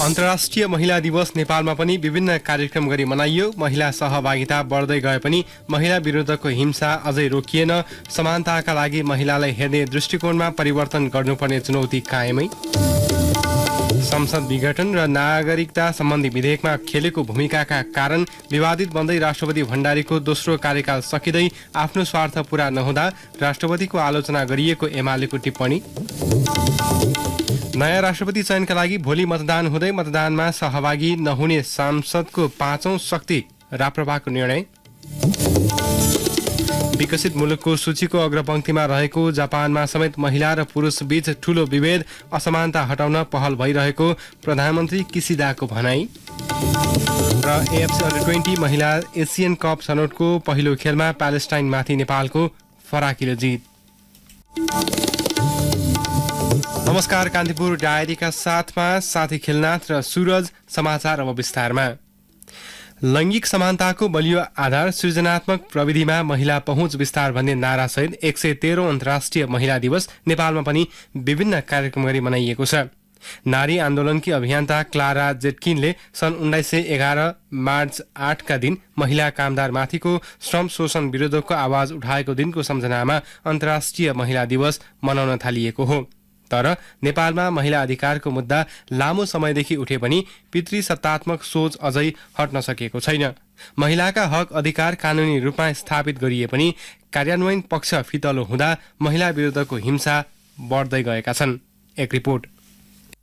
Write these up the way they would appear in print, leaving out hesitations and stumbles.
अन्तर्राष्ट्रिय महिला दिवस नेपालमा पनि विभिन्न कार्यक्रम गरी मनाइयो। महिला सहभागिता बढ्दै गए पनि महिला विरुद्धको हिंसा अझै रोकिएन। समानताका लागि महिलालाई हेर्ने दृष्टिकोणमा परिवर्तन गर्नुपर्ने चुनौती कायमै। संसद विघटन र नागरिकता सम्बन्धी विधेयकमा खेलेको भूमिकाका कारण विवादित बन्दै राष्ट्रपति भण्डारीको दोस्रो कार्यकाल सकिँदै आफ्नो स्वार्थ पूरा नहुँदा राष्ट्रपतिको आलोचना गरिएको एमालेको टिप्पणी। नयाँ राष्ट्रपति चयनका लागि भोलि मतदान हुँदै मतदानमा सहभागी नहुने सांसदको 5औं शक्ति राप्रपाको निर्णय। विकसित मुलुकको सूचीको अग्रपंक्तिमा रहेको जापानमा समेत महिला र पुरुष बीच ठूलो विभेद, असमानता हटाउन पहल भइरहेको प्रधानमन्त्री किसिदाको भनाई। र एएफसी अन्डर-20 महिला एसियन कप छनौटको पहिलो खेलमा प्यालेस्टाइनमाथि नेपालको फराकिलो जित। नमस्कार, कान्तिपुर डायरीका साथमा साथी खेलनाथ र सूरज। समाचार अब विस्तारमा। लैङ्गिक समानताको बलियो आधार सृजनात्मक प्रविधिमा महिला पहुँच विस्तार भन्ने नारासहित 113औं अन्तर्राष्ट्रिय महिला दिवस नेपालमा पनि विभिन्न कार्यक्रम गरी मनाइएको छ। नारी आन्दोलनकी अभियन्ता क्लारा जेटकिनले सन् 1911 मार्च 8 का दिन महिला कामदारमाथिको श्रम शोषण विरुद्धको आवाज उठाएको दिनको सम्झनामा अन्तर्राष्ट्रिय महिला दिवस मनाउन थालिएको हो। तर नेपालमा महिला अधिकारको मुद्दा लामो समयदेखि उठे पनि पितृसत्तात्मक सोच अझै हट्न सकेको छैन। महिलाका हक अधिकार कानूनी रूपमा स्थापित गरिए पनि कार्यान्वयन पक्ष फितलो हुँदा महिला विरुद्धको हिंसा बढ्दै गएका छन्। एक रिपोर्ट।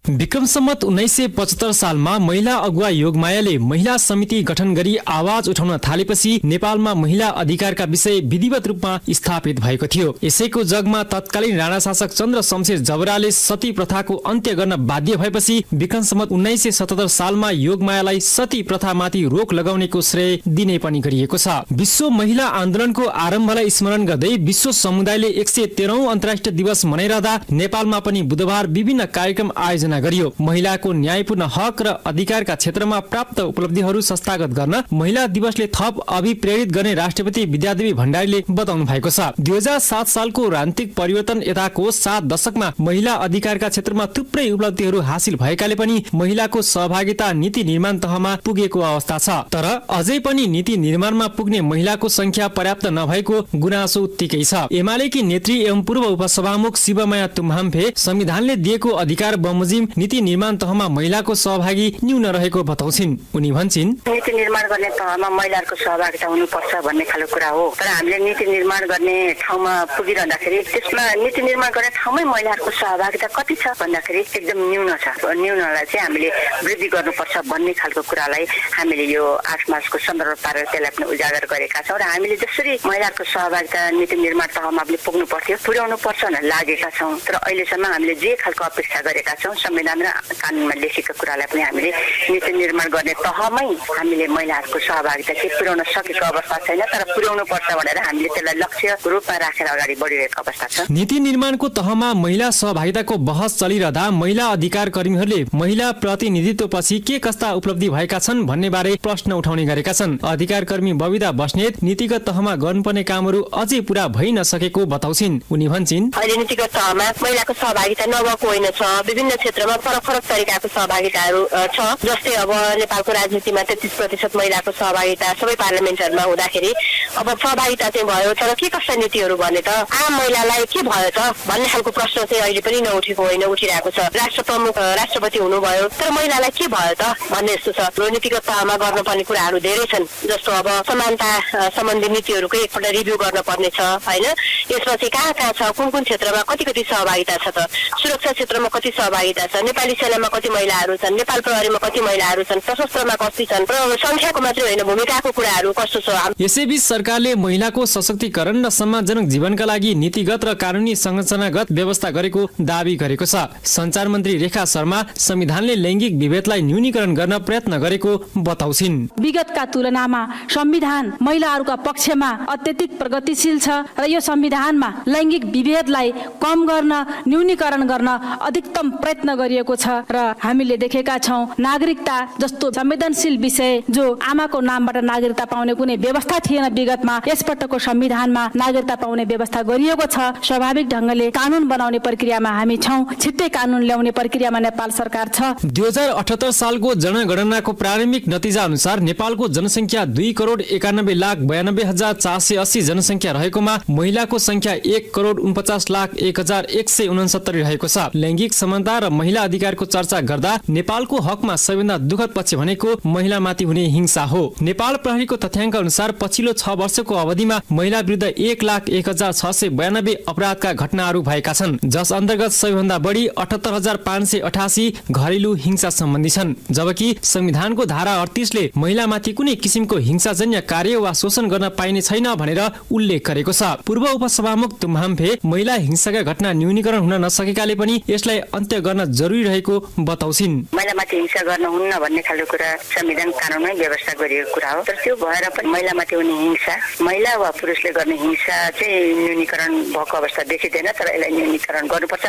विक्रम सम्वत 1975 सालमा महिला अगुवा योगमायाले महिला समिति गठन गरी आवाज उठाउन थालेपछि नेपालमा महिला अधिकारका विषय विधिवत रूपमा स्थापित भएको थियो। यसैको जगमा तत्कालीन राणा शासक चन्द्र शमशेर जबराले सती प्रथाको अन्त्य गर्न बाध्य भएपछि विक्रम सम्वत 1977 सालमा योगमायालाई सती प्रथामाथि रोक लगाउनेको श्रेय दिने पनि गरिएको छ। विश्व महिला आन्दोलनको आरम्भलाई स्मरण गर्दै विश्व समुदायले 113औं अन्तर्राष्ट्रिय दिवस मनाइरहँदा नेपालमा पनि बुधबार विभिन्न कार्यक्रम आयोजना गरियो। महिलाको न्यायपूर्ण हक र अधिकारका क्षेत्रमा प्राप्त उपलब्धिहरू संस्थागत गर्न महिला दिवसले थप अभिप्रेरित गर्ने राष्ट्रपति विद्यादेवी भण्डारीले बताउनु भएको छ। 2007 सालको राजनीतिक परिवर्तन यताको 7 दशकमा महिला अधिकारका क्षेत्रमा थुप्रै उपलब्धिहरू हासिल भएकाले पनि महिलाको सहभागिता नीति निर्माण तहमा पुगेको अवस्था छ। तर अझै पनि नीति निर्माणमा पुग्ने महिलाको संख्या पर्याप्त नभएको गुनासो उत्तिकै छ। एमालेकी नेत्री एवं पूर्व उपसभामुख शिवमाया तुम्हाम्फे संविधानले दिएको अधिकार बमोजिम नीति निर्माण तहमा महिलाको सहभागी न्यून रहेको बताउँछिन्। उनी भन्छिन्, नीति निर्माण गर्ने तहमा महिलाहरूको सहभागिता हुनुपर्छ भन्ने खालको कुरा हो। तर हामीले नीति निर्माण गर्ने ठाउँमा पुगिरहँदाखेरि त्यसमा नीति निर्माण गर्ने ठाउँमै महिलाहरूको सहभागिता कति छ भन्दाखेरि एकदम न्यून छ। न्यूनलाई चाहिँ हामीले वृद्धि गर्नुपर्छ भन्ने खालको कुरालाई हामीले यो 8 मार्चको सन्दर्भ पारेर त्यसलाई पनि उजागर गरेका छौँ र हामीले जसरी महिलाहरूको सहभागिता नीति निर्माण तहमा हामीले पुग्नु पर्थ्यो पुर्याउनु पर्छ भनेर लागेका छौँ। तर अहिलेसम्म हामीले जे खालको अपेक्षा गरेका छौँ संविधान र कानूनमा लेखेका कुरालाई पनि हामीले नीति निर्माण गर्ने तहमै हामीले महिलाहरूको सहभागिता चाहिँ पुर्याउन सकेको अवस्था छैन। तर पुर्याउनु पर्छ भनेर हामीले त्यसलाई लक्ष्य रूपमा राखेर अगाडि बढिरहेको अवस्था छ। नीति निर्माणको तहमा महिला सहभागिताको बहस चलिरहँदा महिला अधिकार कर्मीहरूले महिला प्रतिनिधित्वपछि के कस्ता उपलब्धि भएका छन् भन्ने बारे प्रश्न उठाउने गरेका छन्। अधिकार कर्मी बबिता बस्नेत नीतिगत तहमा गर्नुपर्ने कामहरू अझै पूरा भइ नसकेको बताउँछिन्। उनी भन्छिन्, अहिले नीतिगत तहमा महिलाको सहभागिता नभएको होइन छ। विभिन्न क्षेत्रमा फरक फरक तरिकाको सहभागिताहरू छ। जस्तै अब नेपालको राजनीतिमा 33% महिलाको सहभागिता सबै पार्लियामेन्टहरूमा हुँदाखेरि अब सहभागिता चाहिँ भयो। तर के कस्ता नीतिहरू भने त आम महिलालाई के भयो त भन्ने खालको प्रश्न चाहिँ अहिले पनि नउठेको होइन, उठिरहेको छ। राष्ट्र प्रमुख राष्ट्रपति हुनुभयो तर महिलालाई के भयो त भन्ने जस्तो छ। नीतिगत तहमा गर्नुपर्ने कुराहरू धेरै छन्। जस्तो अब समानता सम्बन्धी नीतिहरूको एकपल्ट रिभ्यू गर्नुपर्ने छ होइन। यसमा चाहिँ कहाँ कहाँ छ, कुन कुन क्षेत्रमा कति कति सहभागिता छ त, सुरक्षा क्षेत्रमा कति सहभागिता छ, नेपाली सेनामा कति महिलाहरू छन्, नेपाल प्रहरीमा कति महिलाहरू छन्, सशस्त्रमा कति छन्, र संख्याको मात्रै होइन भूमिकाको कुराहरू कस्तो छ। यसैबीच सरकारले महिलाको सशक्तिकरण र सम्मानजनक जीवनका लागि नीतिगत र कानूनी संरचनागत व्यवस्था गरेको दावी गरेको छ। सञ्चार मन्त्री रेखा शर्मा संविधानले लैङ्गिक विभेदलाई न्यूनीकरण गर्न प्रयत्न गरेको बताउँछिन्। विगतका तुलनामा संविधान महिलाहरूका पक्षमा अत्यधिक प्रगतिशील छ र यो संविधान संविधानमा लैङ्गिक विभेदलाई कम गर्न, न्यूनीकरण गर्न अधिकतम प्रयत्न गरिएको छ र हामीले देखेका छौं नागरिकता जस्तो संवेदनशील विषय जो आमाको नामबाट नागरिकता पाउने कुनै व्यवस्था थिएन विगतमा, यसपटकको संविधानमा नागरिकता पाउने व्यवस्था गरिएको छ। स्वाभाविक ढंगले कानून बनाउने प्रक्रियामा हामी छौं, छिट्टै कानून ल्याउने प्रक्रियामा नेपाल सरकार छ। 2078 सालको जनगणनाको प्रारम्भिक नतिजा अनुसार नेपालको जनसंख्या 2,91,92,480 जनसंख्या रहेकोमा महिलाको संख्या 1,49,01,169 रहेको छ। लैङ्गिक समानता र महिला अधिकारको चर्चा गर्दा नेपालको हकमा सबैभन्दा दुःखद पक्ष भनेको महिलामाथि हुने हिंसा हो। नेपाल प्रहरीको तथ्याङ्क अनुसार पछिल्लो 6 वर्षको अवधिमा महिला विरुद्ध 1,01,692 अपराधका घटनाहरू भएका छन्, जस अन्तर्गत सबैभन्दा बढी 78,588 घरेलु हिंसा सम्बन्धी छन्, जबकि संविधानको धारा 38 ले महिलामाथि कुनै किसिमको हिंसाजन्य कार्य वा शोषण गर्न पाइने छैन भनेर उल्लेख गरेको छ। पूर्व उपसभामुख तुम्हाम्फे महिला हिंसाका घटना न्यूनीकरण हुन नसकेकाले पनि यसलाई अन्त्य गर्न जरुरी रहेको बताउँछिन्। महिलामाथि हिंसा गर्न हुन्न भन्ने खालको कुरा संविधान कानूनमै व्यवस्था गरिएको कुरा हो, तर त्यो भएर पनि महिलामाथि हुने हिंसा, महिला वा पुरुषले गर्ने हिंसा चाहिँ न्यूनीकरण भएको अवस्था देखिँदैन। तर यसलाई न्यूनीकरण गर्नुपर्छ,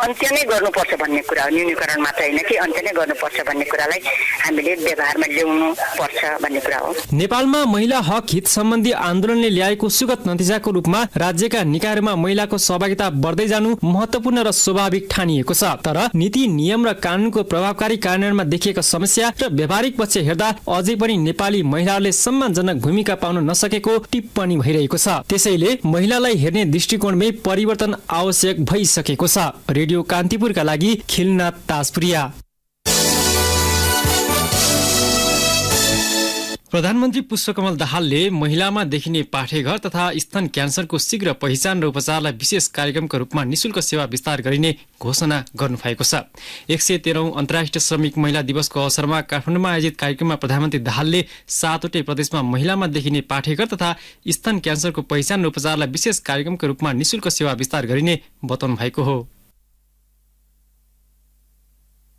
अन्त्य नै गर्नुपर्छ भन्ने कुरा हो। न्यूनीकरण मात्र होइन कि अन्त्य नै गर्नुपर्छ भन्ने कुरालाई हामीले व्यवहारमा ल्याउनु पर्छ भन्ने कुरा हो। नेपालमा महिला हक हित सम्बन्धी आन्दोलनले ल्याएको सुगत नतिजाको रूपमा राज्यका निकायहरूमा महिलाको सहभागिता बढ्दै जानु महत्त्वपूर्ण र स्वाभाविक ठानिएको छ। तर नीति, नियम र कानूनको प्रभावकारी कार्यान्वयनमा देखिएका समस्या र व्यावहारिक पक्ष हेर्दा अझै पनि नेपाली महिलाहरूले सम्मानजनक भूमिका पाउन नसकेको टिप्पणी भइरहेको छ। त्यसैले महिलालाई हेर्ने दृष्टिकोणमै परिवर्तन आवश्यक भइसकेको छ। रेडियो कान्तिपुरका लागि खिलनाथ ताजपुरिया। प्रधानमन्त्री पुष्पकमल दाहालले महिलामा देखिने पाठेघर तथा स्तन क्यान्सरको शीघ्र पहिचान र उपचारलाई विशेष कार्यक्रमका रूपमा निशुल्क सेवा विस्तार गरिने घोषणा गर्नुभएको छ। 113औं अन्तर्राष्ट्रिय श्रमिक महिला दिवसको अवसरमा काठमाडौँमा आयोजित कार्यक्रममा प्रधानमन्त्री दाहालले 7वटै प्रदेशमा महिलामा देखिने पाठेघर तथा स्तन क्यान्सरको पहिचान र उपचारलाई विशेष कार्यक्रमका रूपमा निशुल्क सेवा विस्तार गरिने बताउनु भएको हो।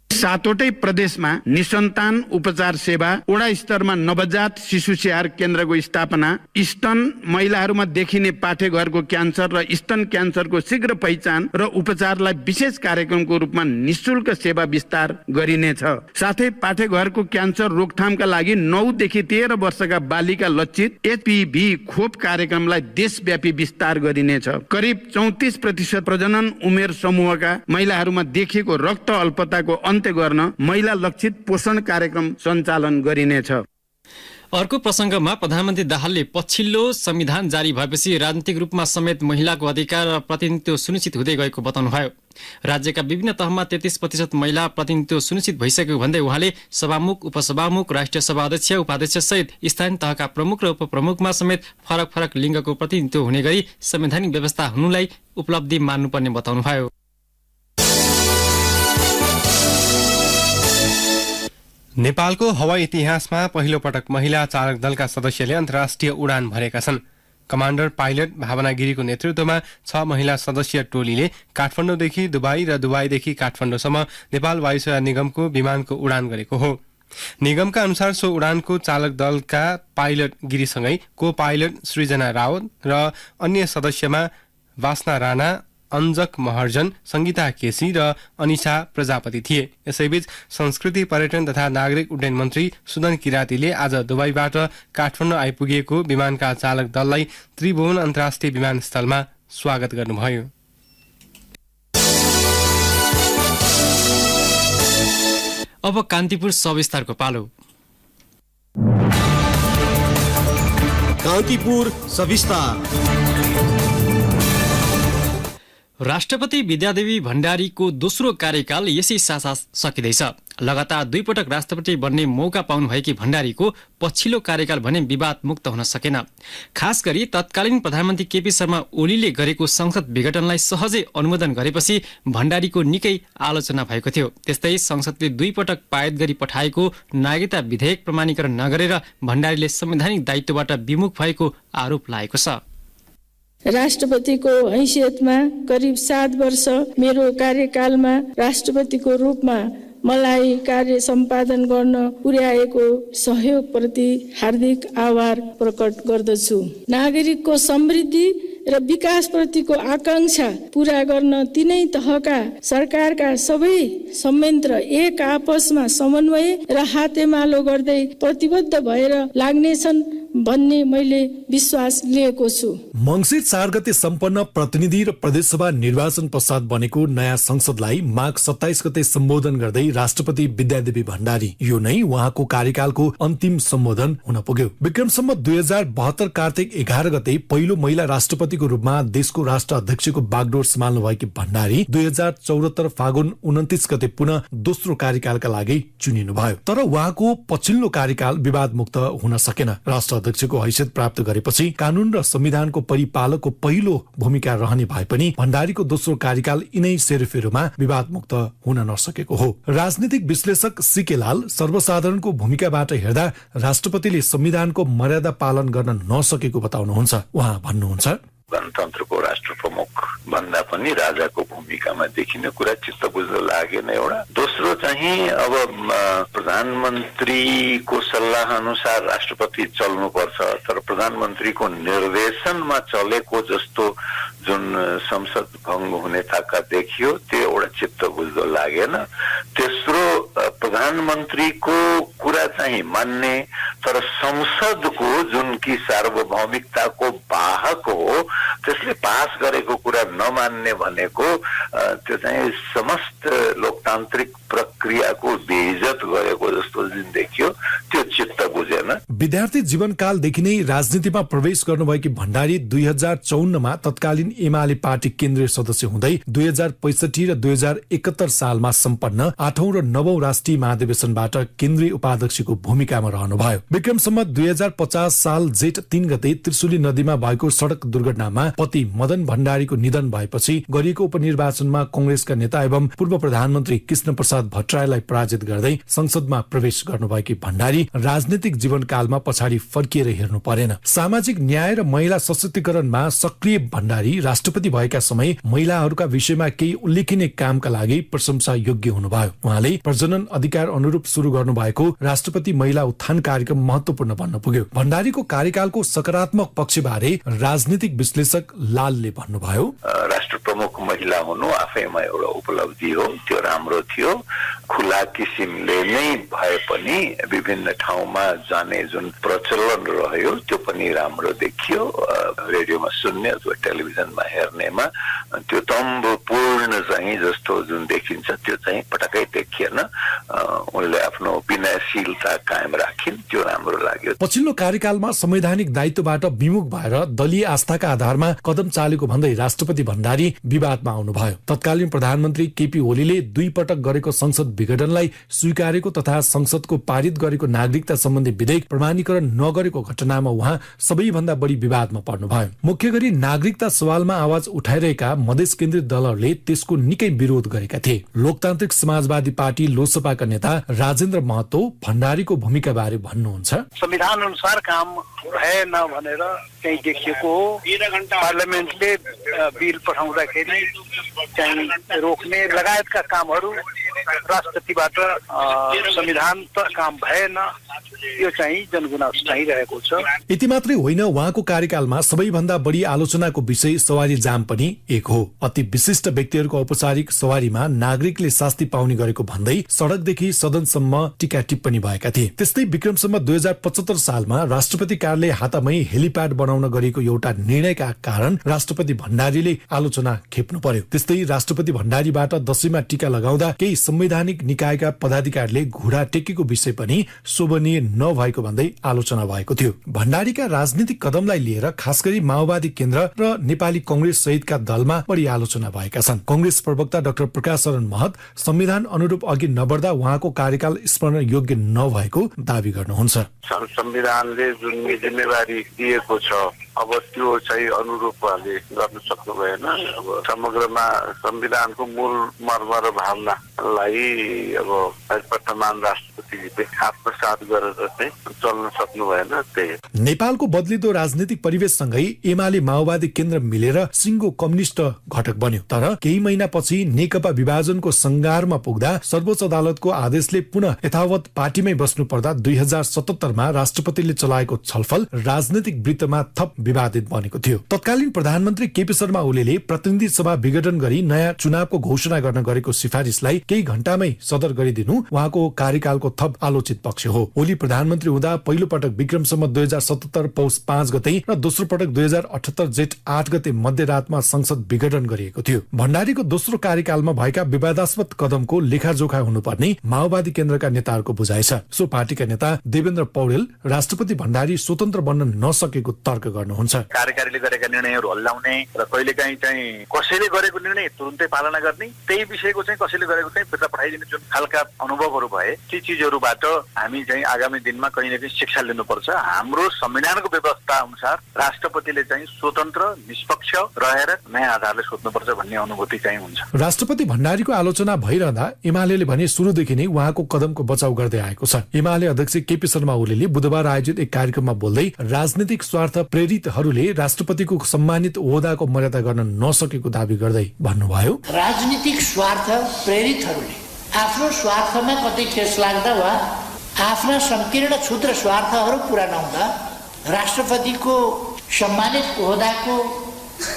7वटै प्रदेशमा निसन्तान उपचार सेवा, वडा स्तरमा नवजात शिशु स्याहार केन्द्रको स्थापना, स्तन महिलाहरूमा देखिने पाठेघरको क्यान्सर र स्तन क्यान्सरको शीघ्र पहिचान र उपचारलाई विशेष कार्यक्रमको रूपमा निशुल्क सेवा विस्तार गरिनेछ। साथै पाठेघरको क्यान्सर रोकथामका लागि 9 देखि 13 वर्षका बालिका लक्षित HPV खोप कार्यक्रमलाई देशव्यापी विस्तार गरिनेछ। करिब 34% प्रजनन उमेर समूहका महिलाहरूमा देखिएको रक्त अल्पताको अन्त्य गर्न महिला लक्षित पोषण कार्यक्रम सञ्चालन गरिनेछ। अर्को प्रसङ्गमा प्रधानमन्त्री दाहालले पछिल्लो संविधान जारी भएपछि राजनीतिक रूपमा समेत महिलाको अधिकार र प्रतिनिधित्व सुनिश्चित हुँदै गएको बताउनुभयो। राज्यका विभिन्न तहमा 33% महिला प्रतिनिधित्व सुनिश्चित भइसकेको भन्दै उहाँले सभामुख, उपसभामुख, राष्ट्रिय सभा अध्यक्ष, उपाध्यक्ष सहित स्थानीय तहका प्रमुख र उपप्रमुखमा समेत फरक फरक लिङ्गको प्रतिनिधित्व हुने गरी संवैधानिक व्यवस्था हुनुलाई उपलब्धि मान्नुपर्ने बताउनुभयो। नेपालको हवाई इतिहासमा पहिलो पटक महिला चालक दलका सदस्यले अन्तर्राष्ट्रिय उडान भरेका छन्। कमान्डर पाइलट भावना गिरीको नेतृत्वमा 6 महिला सदस्यीय टोलीले काठमाडौँदेखि दुबई र दुबईदेखि काठमाडौँसम्म नेपाल वायुसेवा निगमको विमानको उडान गरेको हो। निगमका अनुसार सो उडानको चालक दलका पाइलट गिरीसँगै को पाइलट सृजना रावत र अन्य सदस्यमा वासना राणा, अञ्जक महर्जन, संगीता केसी र अनिशा प्रजापति थिए। यसैबीच संस्कृति, पर्यटन तथा नागरिक उड्डयन मन्त्री सुदन किरातीले आज दुबईबाट काठमाडौँ आइपुगेको विमानका चालक दललाई त्रिभुवन अन्तर्राष्ट्रिय विमानस्थलमा स्वागत गर्नुभयो। अब कान्तिपुर सविस्तारको पालो। कान्तिपुर सविस्तार। राष्ट्रपति विद्यादेवी भण्डारीको दोस्रो कार्यकाल यसै साता सकिँदैछ। लगातार 2 पटक राष्ट्रपति बन्ने मौका पाउनुभएकी भण्डारीको पछिल्लो कार्यकाल भने विवाद मुक्त हुन सकेन। खास गरी तत्कालीन प्रधानमन्त्री केपी शर्मा ओलीले गरेको संसद विघटनलाई सहजै अनुमोदन गरेपछि भण्डारीको निकै आलोचना भएको थियो। त्यस्तै संसदले 2 पटक पारित गरी पठाएको नागरिकता विधेयक प्रमाणीकरण नगरेर भण्डारीले संवैधानिक दायित्वबाट विमुख भएको आरोप लागेको छ। राष्ट्रपतिको हैसियतमा करिब 7 वर्ष मेरो कार्यकालमा राष्ट्रपतिको रूपमा मलाई कार्य सम्पादन गर्न पुर्याएको सहयोगप्रति हार्दिक आभार प्रकट गर्दछु। नागरिकको समृद्धि र विकासप्रतिको आकांक्षा पूरा गर्न तिनै तहका सरकारका सबै संयन्त्र एक आपसमा समन्वय र हातेमालो गर्दै प्रतिबद्ध भएर लाग्नेछन् भन्ने मैले विश्वास लिएको छु। मङ्सिर 4 गते सम्पन्न प्रतिनिधि र प्रदेशसभा निर्वाचन पश्चात बनेको नयाँ संसदलाई माघ 27 गते सम्बोधन गर्दै राष्ट्रपति विद्यादेवी भण्डारी यो नै उहाँको कार्यकालको अन्तिम सम्बोधन हुन पुग्यो। विक्रम सम्वत 2072 कार्तिक 11 गते पहिलो महिला राष्ट्रपतिको रूपमा देशको राष्ट्र अध्यक्षको बागडोर सम्हाल्नु भएकी भण्डारी 2074 फागुन 29 गते पुनः दोस्रो कार्यकालका लागि चुनिनुभयो। तर उहाँको पछिल्लो कार्यकाल विवादमुक्त हुन सकेन। राष्ट्र अध्यक्षको हैसियत प्राप्त गरेपछि कानून र संविधानको परिपालकको पहिलो भूमिका रहने भए पनि भण्डारीको दोस्रो कार्यकाल यिनै सेरोफेरोमा विवादमुक्त हुन नसकेको हो। राजनीतिक विश्लेषक सीके लाल सर्वसाधारणको भूमिकाबाट हेर्दा राष्ट्रपतिले संविधानको मर्यादा पालन गर्न नसकेको बताउनुहुन्छ। उहाँ भन्नुहुन्छ, गणतन्त्रको राष्ट्र प्रमुख भन्दा पनि राजाको भूमिकामा देखिने कुरा चित्त बुझ्न लागेन एउटा। दोस्रो चाहिँ अब प्रधानमन्त्रीको सल्लाह अनुसार राष्ट्रपति चल्नुपर्छ, तर प्रधानमन्त्रीको निर्देशनमा चलेको जस्तो जुन संसद भङ्ग हुने ताका देखियो त्यो एउटा चित्त बुझ्दो लागेन। तेस्रो प्रधानमन्त्रीको कुरा चाहिँ मान्ने तर संसदको जुन कि सार्वभौमिकताको वाहक हो त्यसले पास गरेको कुरा नमान्ने भनेको त्यो चाहिँ समस्त लोकतान्त्रिक प्रक्रियाको बेइज्जत गरेको जस्तो जुन देखियो त्यो चित्त बुझेन। विद्यार्थी जीवनकालदेखि नै राजनीतिमा प्रवेश गर्नुभएकी भण्डारी 2054 मा तत्कालीन एमाले पार्टी केन्द्रीय सदस्य हुँदै 2065 र 2071 सालमा सम्पन्न 8औं र 9औं राष्ट्रिय महाधिवेशनबाट केन्द्रीय उपाध्यक्षको भूमिकामा रहनुभयो। विक्रम सम्वत 2050 साल जेठ 3 गते त्रिशुली नदीमा भएको सडक दुर्घटनामा पति मदन भण्डारीको निधन भएपछि गरिएको उपनिर्वाचनमा कंग्रेसका नेता एवं पूर्व प्रधानमन्त्री कृष्ण प्रसाद भट्टराईलाई पराजित गर्दै संसदमा प्रवेश गर्नुभएकी भण्डारी राजनीतिक जीवनकालमा पछाडि फर्किएर हेर्नु परेन। सामाजिक न्याय र महिला सशक्तिकरणमा सक्रिय भण्डारी राष्ट्रपति भएका समय महिलाहरूका विषयमा केही उल्लेखनीय कामका लागि प्रशंसा योग्य हुनुभयो। उहाँले प्रजनन अधिकार अनुरूप शुरू गर्नुभएको राष्ट्रपति महिला उत्थान कार्यक्रम महत्वपूर्ण बन्न पुग्यो। भण्डारीको कार्यकालको सकारात्मक पक्षबारे राजनीतिक विश्लेषक लालले भन्नुभयो, राष्ट्र प्रमुख महिला हुनु आफैमा एउटा उपलब्धि हो, त्यो राम्रो थियो। खुला किसिमले नै भए पनि विभिन्न ठाउँमा जाने जुन प्रचलन रह्यो त्यो पनि राम्रो देखियो। रेडियोमा सुन्ने अथवा टेलिभिजनमा हेर्नेमा त्यो तम्बपूर्ण चाहिँ जस्तो जुन देखिन्छ त्यो चाहिँ पटक्कै देखिएन। उनले आफ्नो विनयशीलता कायम राखिन्, त्यो राम्रो लाग्यो। पछिल्लो कार्यकालमा संवैधानिक दायित्वबाट विमुख भएर दलीय आस्थाका आधारमा कदम चालेको भन्दै राष्ट्रपति भण्डारी विवादमा आउनुभयो। तत्कालीन प्रधानमन्त्री केपी ओलीले 2 पटक गरेको संसद विघटनलाई स्वीकारेको तथा संसदको पारित गरेको नागरिकता सम्बन्धी विधेयक प्रमाणीकरण नगरेको घटनामा उहाँ सबैभन्दा बढी विवादमा पर्नुभयो। मुख्य गरी नागरिकता सवालमा आवाज उठाइरहेका मधेस केन्द्रित दलहरूले त्यसको निकै विरोध गरेका थिए। लोकतान्त्रिक समाजवादी पार्टी लोसपाका नेता राजेन्द्र महतो भण्डारीको भूमिका बारे भन्नुहुन्छ, संविधान अनुसार काम भएन भनेर चाहिँ देखिएको हो। पार्लियामेन्टले बिल पठाउँदाखेरि चाहिँ रोक्ने लगायतका कामहरू राष्ट्रपतिबाट संविधान त काम भएन, यो चाहिँ जनगुनासो चाहिँ रहेको छ। यति मात्रै होइन, उहाँको कार्यकालमा सबैभन्दा बढी आलोचनाको विषय सवारी जाम पनि एक हो। अति विशिष्ट व्यक्तिहरूको औपचारिक सवारीमा नागरिकले शास्ति पाउने गरेको भन्दै सडकदेखि सदनसम्म टीका टिप्पणी भएका थिए। त्यस्तै विक्रम सम्वत 2075 सालमा राष्ट्रपति कार्यालय हातामै हेलिप्याड बनाउन गरेको एउटा निर्णयका कारण राष्ट्रपति भण्डारीले आलोचना खेप्नु पर्यो। त्यस्तै राष्ट्रपति भण्डारीबाट दशैंमा टीका लगाउँदा केही संवैधानिक निकायका पदाधिकारीले घुँडा टेकेको विषय पनि शोभनीय नभएको भन्दै आलोचना भएको थियो। भण्डारीका राजनीतिक कदमलाई लिएर खास गरी माओवादी केन्द्र र नेपाली कंग्रेस सहितका दलमा बढी आलोचना भएका छन्। कंग्रेस प्रवक्ता डाक्टर प्रकाश शरण महत संविधान अनुरूप अघि नबढ्दा उहाँको कार्यकाल स्मरण योग्य नभएको दावी गर्नुहुन्छ। संविधानले जुन जिम्मेवारी दिएको छ अब त्यो चाहिँ अनुरूप उहाँले गर्न सक्नु भएन। अब समग्रमा संविधानको मूल मर्म र भावनालाई कारबाही अब वर्तमान राष्ट्रपतिले आत्मसात गरेर चाहिँ चल्न सक्नु भएन। त्यही नेपालको बदलिदो राजनीतिक परिवेशसँगै एमाले माओवादी केन्द्र मिलेर सिङ्गो कम्युनिस्ट घटक बन्यो। तर केही महिनापछि नेकपा विभाजनको संघारमा पुग्दा सर्वोच्च अदालतको आदेशले पुनः यथावत पार्टीमै बस्नु पर्दा 2077 राष्ट्रपतिले चलाएको छलफल राजनीतिक वृत्तमा थप विवादित बनेको थियो। तत्कालीन प्रधानमन्त्री केपी शर्मा ओलीले प्रतिनिधि सभा विघटन गरी नयाँ चुनावको घोषणा गर्न गरेको सिफारिसलाई केही घण्टामै सदर गरिदिनु उहाँको कार्यकालको थप आलोचित पक्ष हो। ओली प्रधानमन्त्री हुँदा पहिलो पटक विक्रम सम्वत 2077 पौष 5 गते र दोस्रो पटक 2078 जेठ 8 गते मध्यरातमा संसद विघटन गरिएको थियो। भण्डारीको दोस्रो कार्यकालमा भएका विवादास्पद कदमको लेखाजोखा हुनुपर्ने माओवादी केन्द्रका नेताहरूको बुझाइ छ। सो पार्टीका नेता देवेन्द्र पौडेल राष्ट्रपति भण्डारी स्वतन्त्र बन्न नसकेको तर्क गर्नुहुन्छ। कार्यकारीले गरेका निर्णयहरू हल्लाउने र कहिलेकाहीँ चाहिँ कसैले गरेको निर्णय तुरुन्तै पालना गर्ने, त्यही विषयको चाहिँ कसैले गरेको चाहिँ फिर्ता पठाइदिने जुन खालका अनुभवहरू भए, ती चिजहरूबाट हामी चाहिँ आगामी दिनमा कहीँ न कहीँ शिक्षा लिनुपर्छ। हाम्रो संविधानको व्यवस्था अनुसार राष्ट्रपतिले चाहिँ स्वतन्त्र निष्पक्ष रहेर नयाँ आधारले सोध्नुपर्छ भन्ने अनुभूति चाहिँ हुन्छ। राष्ट्रपति भण्डारीको आलोचना भइरहँदा एमाले भने सुरुदेखि नै उहाँको कदमको बचाउ गर्दै आएको छ। एमाले अध्यक्ष केपी शर्मा ओलीले बुधबार आयोजित एक कार्यक्रममा बोल्दै राजनीतिक स्वार्थ प्रेरितहरूले राष्ट्रपतिको सम्मानित ओहदाको मर्यादा गर्न नसकेको दावी गर्दै भन्नुभयो, राजनीतिक स्वार्थ प्रेरितहरूले आफ्नो स्वार्थमा कतै ठेस लाग्दा वा आफ्ना संकीर्ण क्षुद्र स्वार्थहरू पूरा नहुँदा राष्ट्रपतिको सम्मानित ओहदाको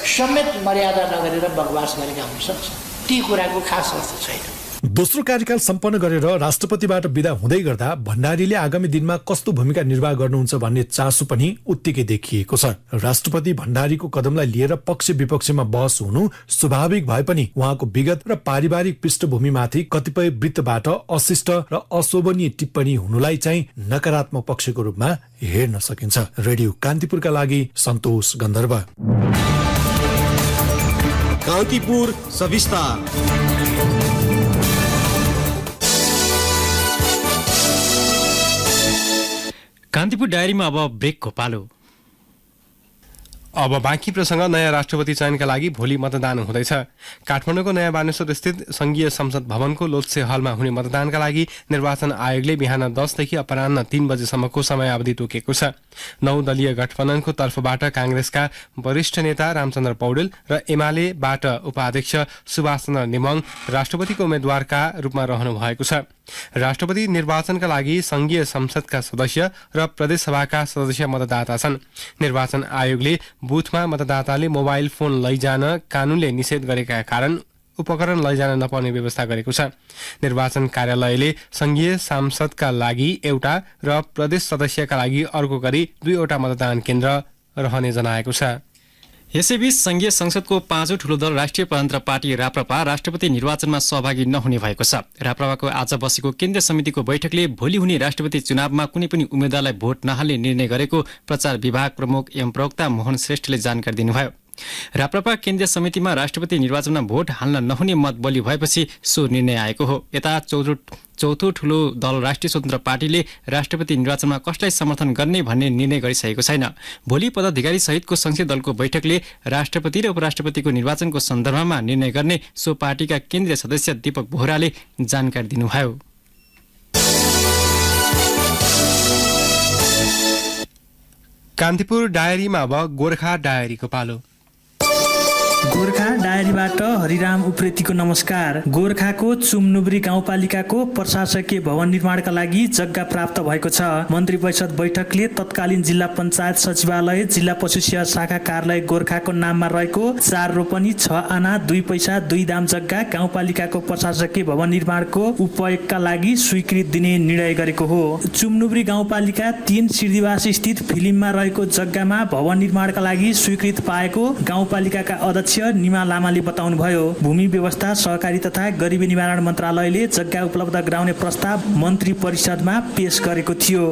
समेत मर्यादा नगरेर बकवास गरेका हुन सक्छ। ती कुराको खास अर्थ छैन। दोस्रो कार्यकाल सम्पन्न गरेर राष्ट्रपतिबाट विदा हुँदै गर्दा भण्डारीले आगामी दिनमा कस्तो भूमिका निर्वाह गर्नुहुन्छ भन्ने चासो पनि उत्तिकै देखिएको छ। राष्ट्रपति भण्डारीको कदमलाई लिएर पक्ष विपक्षमा बहस हुनु स्वाभाविक भए पनि उहाँको विगत र पारिवारिक पृष्ठभूमिमाथि कतिपय वृत्तबाट अशिष्ट र अशोभनीय टिप्पणी हुनुलाई चाहिँ नकारात्मक पक्षको रूपमा हेर्न सकिन्छ। रेडियो कान्तिपुरका लागि सन्तोष गन्धर्व। कान्तिपुर सविस्तार। कान्तिपुर डायरीमा अब ब्रेकको पालो। अब बाँकी प्रसङ्ग। नयाँ राष्ट्रपति चयनका लागि भोलि मतदान हुँदैछ। काठमाडौँको नयाँ बानेश्वर स्थित संघीय संसद भवनको लोत्से हलमा हुने मतदानका लागि निर्वाचन आयोगले बिहान 10 देखि अपराह्न 3 बजेसम्मको समयावधि तोकेको छ। 9 दलीय गठबन्धनको तर्फबाट कांग्रेसका वरिष्ठ नेता रामचन्द्र पौडेल र एमालेबाट उपाध्यक्ष सुभाष चन्द्र नेमाङ राष्ट्रपतिको उम्मेद्वारका रूपमा रहनु भएको छ। राष्ट्रपति निर्वाचनका लागि संघीय संसदका सदस्य र प्रदेशसभाका सदस्य मतदाता छन्। निर्वाचन आयोगले बुथमा मतदाताले मोबाइल फोन लैजान कानूनले निषेध गरेका कारण उपकरण लैजान नपर्ने व्यवस्था गरेको छ। निर्वाचन कार्यालयले संघीय सांसदका लागि एउटा र प्रदेश सदस्यका लागि अर्को गरी 2वटा मतदान केन्द्र रहने जनाएको छ। यसैबीच संघीय संसदको 5औं ठूलो दल राष्ट्रिय प्रजातन्त्र पार्टी राप्रपा राष्ट्रपति निर्वाचनमा सहभागी नहुने भएको छ। राप्रपाको आज बसेको केन्द्रीय समितिको बैठकले भोलि हुने राष्ट्रपति चुनावमा कुनै पनि उम्मेद्वारलाई भोट नहाल्ने निर्णय गरेको प्रचार विभाग प्रमुख एवं प्रवक्ता मोहन श्रेष्ठले जानकारी दिनुभयो। राप्रपा केन्द्रीय समितिमा राष्ट्रपति निर्वाचनमा भोट हाल्न नहुने मत बलि भएपछि सो निर्णय आएको हो। यता चौथो ठूलो दल राष्ट्रिय स्वतन्त्र पार्टीले राष्ट्रपति निर्वाचनमा कसलाई समर्थन गर्ने भन्ने निर्णय गरिसकेको छैन। भोलि पदाधिकारी सहितको संसदीय दलको बैठकले राष्ट्रपति र उपराष्ट्रपतिको निर्वाचनको सन्दर्भमा निर्णय गर्ने सो पार्टीका केन्द्रीय सदस्य दीपक बोहराले जानकारी दिनुभयो। कान्तिपुर डायरीमा अब गोर्खा डायरीको पालो। गोर्खा डायरीबाट हरिराम उप्रेतीको नमस्कार। गोर्खाको चुमनुब्री गाउँपालिकाको प्रशासकीय भवन निर्माणका लागि जग्गा प्राप्त भएको छ। मन्त्री परिषद बैठकले तत्कालीन जिल्ला पञ्चायत सचिवालय जिल्ला पशु सेवा शाखा कार्यालय गोर्खाको नाममा रहेको 4 रोपनी 6 आना 2 पैसा 2 दाम जग्गा गाउँपालिकाको प्रशासकीय भवन निर्माणको उपयोगका लागि स्वीकृति दिने निर्णय गरेको हो। चुमनुब्री गाउँपालिका 3 सिर्दिवास स्थित फिल्ममा रहेको जग्गामा भवन निर्माणका लागि स्वीकृति पाएको गाउँपालिकाका अध्यक्ष निमा लामाले बताउनुभयो। भूमि व्यवस्था सहकारी तथा गरिबी निवारण मन्त्रालयले जग्गा उपलब्ध गराउने प्रस्ताव मन्त्री परिषदमा पेश गरेको थियो।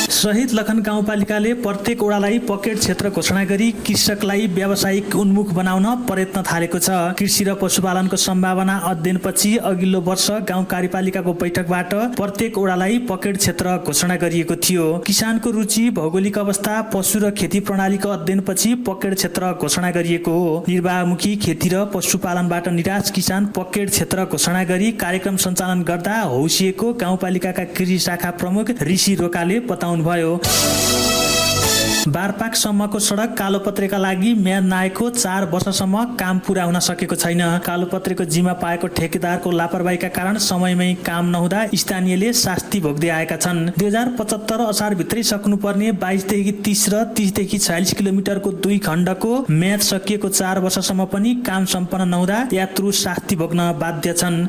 शहीद लखन गाउँपालिकाले प्रत्येक ओडालाई पकेट क्षेत्र घोषणा गरी कृषकलाई व्यावसायिक उन्मुख बनाउन प्रयत्न थालेको छ। कृषि र पशुपालनको सम्भावना अध्ययनपछि अघिल्लो वर्ष गाउँ कार्यपालिकाको बैठकबाट प्रत्येक ओडालाई पकेट क्षेत्र घोषणा गरिएको थियो। किसानको रुचि, भौगोलिक अवस्था, पशु र खेती प्रणालीको अध्ययनपछि पकेट क्षेत्र घोषणा गरिएको हो। निर्वाहमुखी खेती र पशुपालनबाट निराश किसान पकेट क्षेत्र घोषणा गरी कार्यक्रम सञ्चालन गर्दा हौसिएको गाउँपालिकाका कृषि शाखा प्रमुख ऋषि रोकाले बताउनुभयो। बारपाकसम्मको सडक कालोपत्रेका लागि म्याद नआएको 4 वर्षसम्म काम पुरा हुन सकेको छैन। कालोपत्रेको जिम्मा पाएको ठेकेदारको लापरवाहीका कारण समयमै काम नहुँदा स्थानीयले शास्ति भोग्दै आएका छन्। 2075 असारभित्रै सक्नुपर्ने 22 देखि 30 र 30 देखि 46 किलोमिटरको 2 खण्डको म्याद सकिएको 4 वर्षसम्म पनि काम सम्पन्न नहुँदा यात्रु शास्ति भोग्न बाध्य छन्।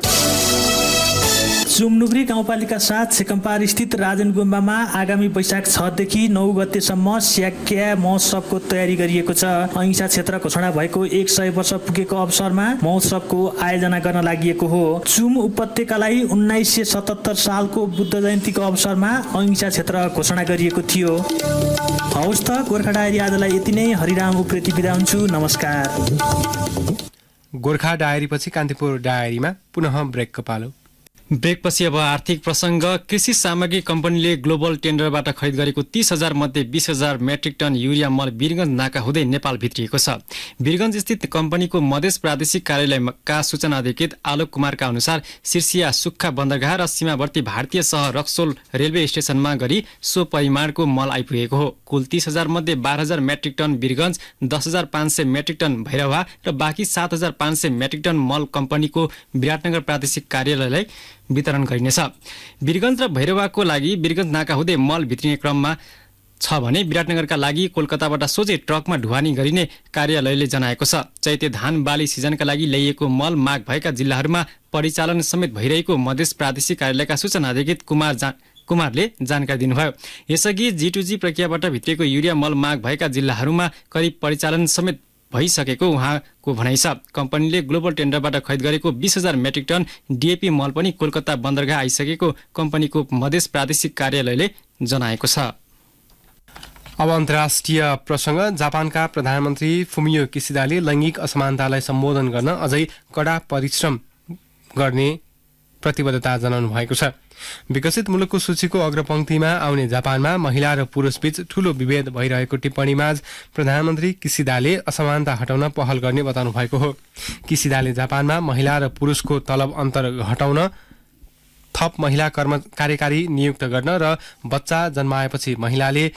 चुमनुब्री गाउँपालिका 7 सेकम्पार स्थित राजन गुम्बामा आगामी वैशाख 6 देखि 9 गतेसम्म स्याक्या महोत्सवको तयारी गरिएको छ। अहिंसा क्षेत्र घोषणा भएको 100 वर्ष पुगेको अवसरमा महोत्सवको आयोजना गर्न लागि हो। चुम उपत्यकालाई 1977 सालको बुद्ध जयन्तीको अवसरमा अहिंसा क्षेत्र घोषणा गरिएको थियो। हौस् त, गोर्खा डायरी आजलाई यति नै। हरिराम उप्रेती बिदा हुन्छु। नमस्कार। गोर्खा डायरीपछि कान्तिपुर डायरीमा पुनः ब्रेकको पालो। ब्रेकपछि अब आर्थिक प्रसङ्ग। कृषि सामग्री कम्पनीले ग्लोबल टेन्डरबाट खरिद गरेको 30,000 मध्ये 20,000 मेट्रिक टन युरिया मल वीरगञ्ज नाका हुँदै नेपाल भित्रिएको छ। वीरगञ्ज स्थित कम्पनीको मधेस प्रादेशिक कार्यालयका सूचना अधिकृत आलोक कुमारका अनुसार सिर्सिया सुक्खा बन्दरगाह र सीमावर्ती भारतीय सहर रक्सोल रेलवे स्टेसनमा गरी सो परिमाणको मल आइपुगेको हो। कुल 30,000 मध्ये 12,000 metric ton Birgunj, 10,500 metric ton Bhairahawa र बाँकी 7,500 मेट्रिक टन मल कम्पनीको विराटनगर प्रादेशिक कार्यालयलाई वितरण गरिनेछ। वीरगञ्ज र भैरवाको लागि वीरगञ्ज नाका हुँदै मल भित्रिने क्रममा छ भने विराटनगरका लागि कोलकाताबाट सोझै ट्रकमा ढुवानी गरिने कार्यालयले जनाएको छ। चैते धान बाली सिजनका लागि ल्याइएको मल माग भएका जिल्लाहरूमा परिचालन समेत भइरहेको मधेस प्रादेशिक कार्यालयका सूचना अधिकृत कुमारले जानकारी दिनुभयो। यसअघि G2G प्रक्रियाबाट भित्रिएको युरिया मल माग भएका जिल्लाहरूमा करिब परिचालन समेत भइसकेको उहाँको भनाइ छ। कम्पनीले ग्लोबल टेन्डरबाट खरिद गरेको 20,000 मेट्रिक टन DAP मल पनि कोलकाता बन्दरगाह आइसकेको कम्पनीको मधेस प्रादेशिक कार्यालयले जनाएको छ। अब अन्तर्राष्ट्रिय प्रसङ्ग। जापानका प्रधानमन्त्री फुमियो किसिदाले लैङ्गिक असमानतालाई सम्बोधन गर्न अझै कडा परिश्रम गर्ने प्रतिबद्धता जनाउनु भएको छ। विकसित मुलुकको सूचीको अग्रपङ्क्तिमा आउने जापानमा महिला र पुरुषबीच ठूलो विभेद भइरहेको टिप्पणीमा प्रधानमन्त्री किसिदाले असमानता हटाउन पहल गर्ने बताउनु भएको हो। किसिदाले जापानमा महिला र पुरुषको तलब अन्तर घटाउन, थप महिला कार्यकारी नियुक्त गर्न र बच्चा जन्माएपछि महिलाले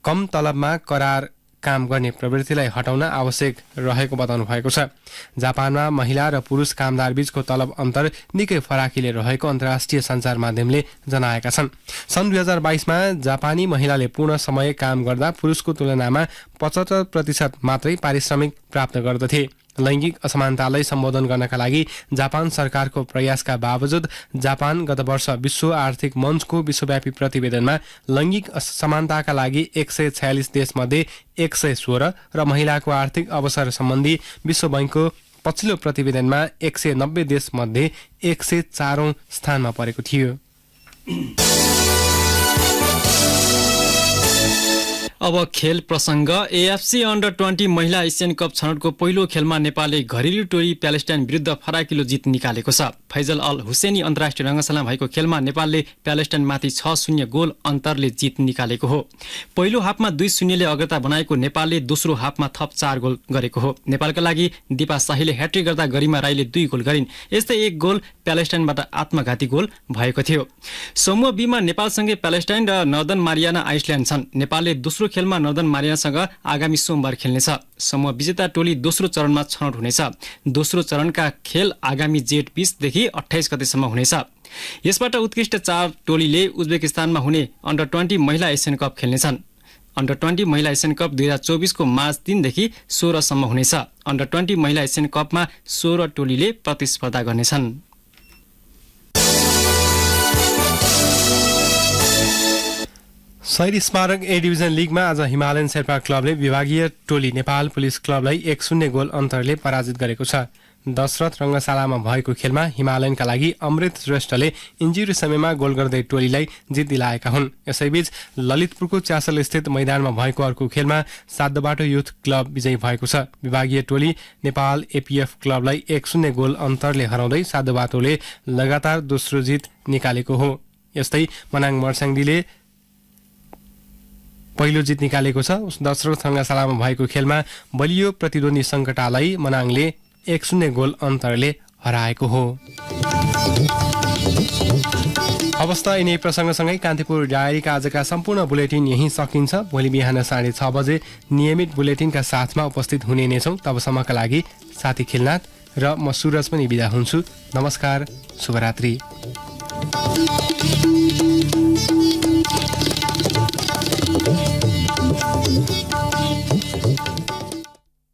कम तलबमा करार काम गर्ने प्रवृत्तिलाई हटाउन आवश्यक रहेको बताउनु भएको छ। जापानमा महिला र पुरुष कामदार बीचको तलब अन्तर निकै फराकिले रहेको अन्तर्राष्ट्रिय सञ्चार माध्यमले जनाएका छन्। सन् 2022मा जापानी महिलाले पूर्ण समय काम गर्दा पुरुषको तुलनामा 75% मात्रै पारिश्रमिक प्राप्त गर्दथे। लैङ्गिक असमानतालाई सम्बोधन गर्नका लागि जापान सरकारको प्रयासका बावजुद जापान गत वर्ष विश्व आर्थिक मञ्चको विश्वव्यापी प्रतिवेदनमा लैङ्गिक असमानताका लागि 146 देशमध्ये 116 र महिलाको आर्थिक अवसर सम्बन्धी विश्व बैंकको पछिल्लो प्रतिवेदनमा 190 देशमध्ये 104औं स्थानमा परेको थियो। अब खेल प्रसङ्ग। AFC अन्डर-20 महिला एसियन कप छनौटको पहिलो खेलमा नेपालले घरेलु टोली प्यालेस्टाइन विरुद्ध फराकिलो जित निकालेको छ। फैजल अल हुसेनी अन्तर्राष्ट्रिय रङ्गशालामा भएको खेलमा नेपालले प्यालेस्टाइनमाथि 6-0 गोल अन्तरले जित निकालेको हो। पहिलो हाफमा 2-0ले अग्रता बनाएको नेपालले दोस्रो हाफमा थप 4 गोल गरेको हो। नेपालका लागि दिपा शाहीले ह्याट्रिक गर्दा गरिमा राईले 2 गोल गरिन्। यस्तै 1 गोल प्यालेस्टाइनबाट आत्मघाती गोल भएको थियो। समूह बीमा नेपालसँगै प्यालेस्टाइन र नर्दन मारियाना आइसल्यान्ड छन्। नेपालले दोस्रो खेलमा नर्दन मारियानासँग आगामी सोमबार खेल्नेछ। समूह विजेता टोली दोस्रो चरणमा छनौट हुनेछ। दोस्रो चरणका खेल आगामी जेठ 20 देखि 28 गतेसम्म हुनेछ। यसबाट उत्कृष्ट 4 टोलीले उज्बेकिस्तानमा हुने अन्डर-20 महिला एसियन कप खेल्नेछन्। अन्डर-20 महिला एसियन कप 2024 को मार्च 3 देखि 16 सम्म हुनेछ। अन्डर-20 महिला एसियन कपमा 16 टोलीले प्रतिस्पर्धा गर्नेछन्। शहीद स्मारक ए डिभिजन लिगमा आज हिमालयन शेर्पा क्लबले विभागीय टोली नेपाल पुलिस क्लबलाई 1-0 गोल अन्तरले पराजित गरेको छ। दशरथ रङ्गशालामा भएको खेलमा हिमालयनका लागि अमृत श्रेष्ठले इन्जुरी समयमा गोल गर्दै टोलीलाई जित दिलाएका हुन्। यसैबीच ललितपुरको च्यासल स्थित मैदानमा भएको अर्को खेलमा सातबाटो युथ क्लब विजयी भएको छ। विभागीय टोली नेपाल एपीएफ क्लबलाई 1-0 गोल अन्तरले हराउँदै सातबाटोले लगातार दोस्रो जित निकालेको हो। यस्तै मनाङ मर्स्याङदीले पहिलो जित निकालेको छ। दशरथ रङ्गशालामा भएको खेलमा बलियो प्रतिद्वन्दी सङ्कटालाई मनाङले 1-0 गोल अन्तरले हराएको हो। अवस्था यिनै प्रसङ्गसँगै कान्तिपुर डायरीका आजका सम्पूर्ण बुलेटिन यही सकिन्छ। भोलि बिहान 6:30 बजे नियमित बुलेटिनका साथमा उपस्थित हुने नै छौँ। तबसम्मका लागि साथी खिलनाथ र म सुरज पनि बिदा हुन्छु। नमस्कार, शुभरात्रि।